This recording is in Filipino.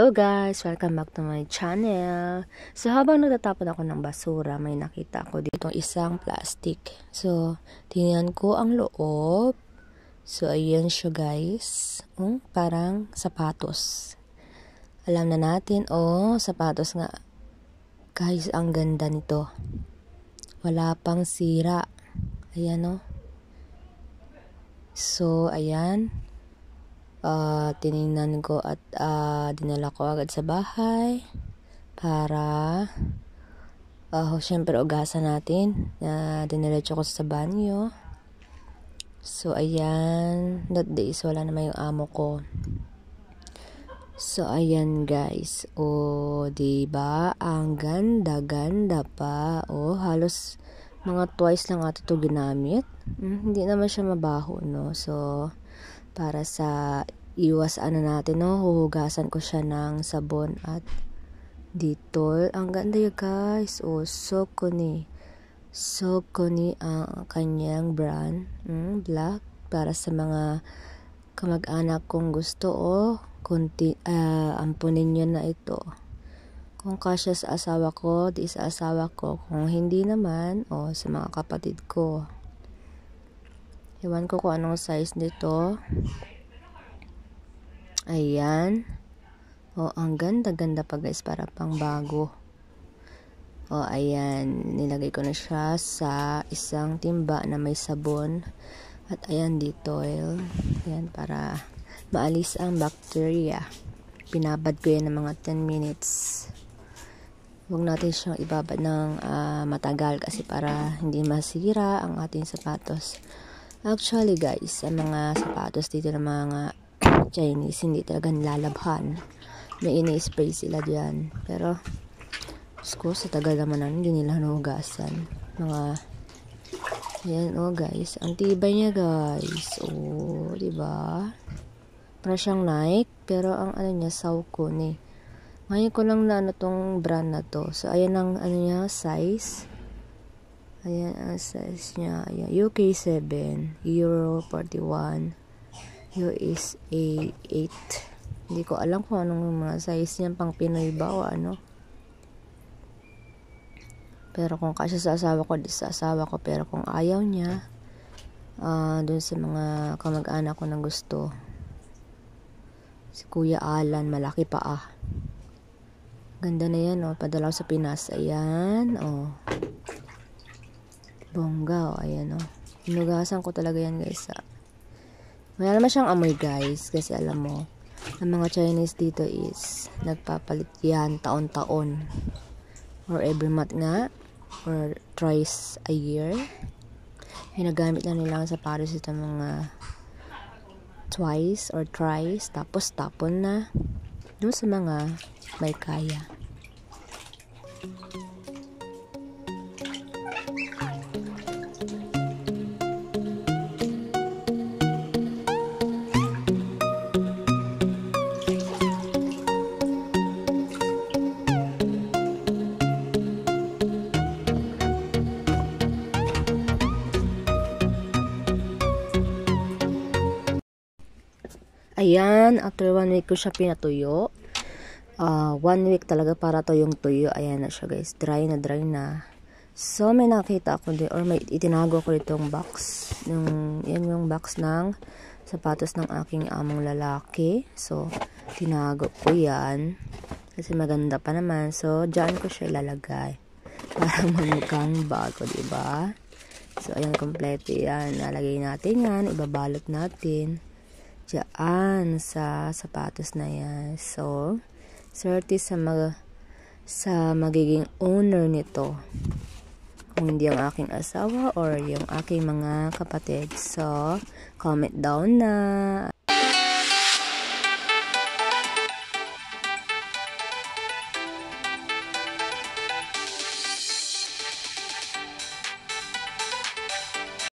Hello guys! Welcome back to my channel. So habang nagtatapon ako ng basura, may nakita ako dito isang plastic. So tingnan ko ang loob. So ayan siya guys. Parang sapatos. Alam na natin, sapatos nga. Guys, ang ganda nito. Wala pang sira. Ayan So ayan. Tinignan ko at dinala ko agad sa bahay para syempre ugasan natin. Diniretso ko sa banyo. So ayan, that days wala naman yung amo ko. So ayan guys, diba ang ganda pa. Halos mga twice lang ata ito ginamit. Hindi naman siya mabaho, no? So para sa iwas natin, huhugasan ko siya ng sabon at Dettol. Ang ganda yun guys. Saucony ang kanyang brand. Black. Para sa mga kamag-anak kong gusto, ampunin nyo na ito. Kung kasya sa asawa ko, di sa asawa ko. Kung hindi naman, sa mga kapatid ko. Ewan ko kung anong size nito. Ayan. Ang ganda pa guys, para pang bago. Ayan. Nilagay ko na siya sa isang timba na may sabon. At ayan, Dettol. Ayan, para maalis ang bacteria. Binabad ko yan ng mga 10 minutes. Huwag natin siyang ibabad ng matagal kasi para hindi masira ang ating sapatos. Actually guys, ang mga sapatos dito ng mga Chinese, hindi talaga nilalabhan. May ini-spray sila dyan. Pero, sa tagal naman hindi nila hugasan. Ayan, guys. Ang tibay niya guys. Diba? Para siyang Nike, pero ang niya, Saucony. Ngayon ko lang na tong brand na to. So, ayan ang niya, size. Ayan ang size niya. Ayan, UK 7, Euro 41, USA 8. Hindi ko alam kung anong mga size niyan, pang Pinoy ba o ano. Pero kung kasya sa asawa ko, di sa asawa ko. Pero kung ayaw niya, dun sa mga kamag-anak ko na gusto. Si Kuya Alan, malaki pa Ganda na yan, padala ko sa Pinas. Ayan, bongga, ayan Hinugasan ko talaga yan guys. Wala naman siyang amoy guys, kasi alam mo, ang mga Chinese dito is nagpapalit yan taon-taon. Or every month nga, or twice a year. Hinagamit na nila sa Paris ito mga twice or thrice, tapos tapon na doon sa mga may kaya. Ayan, after 1 week ko siya pinatuyo. 1 week talaga para to yung tuyo. Ayan na siya guys, dry na. So may nakita ako din, or may itinago ko itong box. Yan yung box ng sapatos ng aking among lalaki. So tinago ko yan kasi maganda pa naman. So dyan ko siya ilalagay para mamukhang bago, diba? So ayan, kompleto yan. Nalagay natin yan, ibabalot natin diyan sa sapatos na yan. So, swerte sa magiging owner nito. Kung hindi ang aking asawa or yung aking mga kapatid. So, comment down na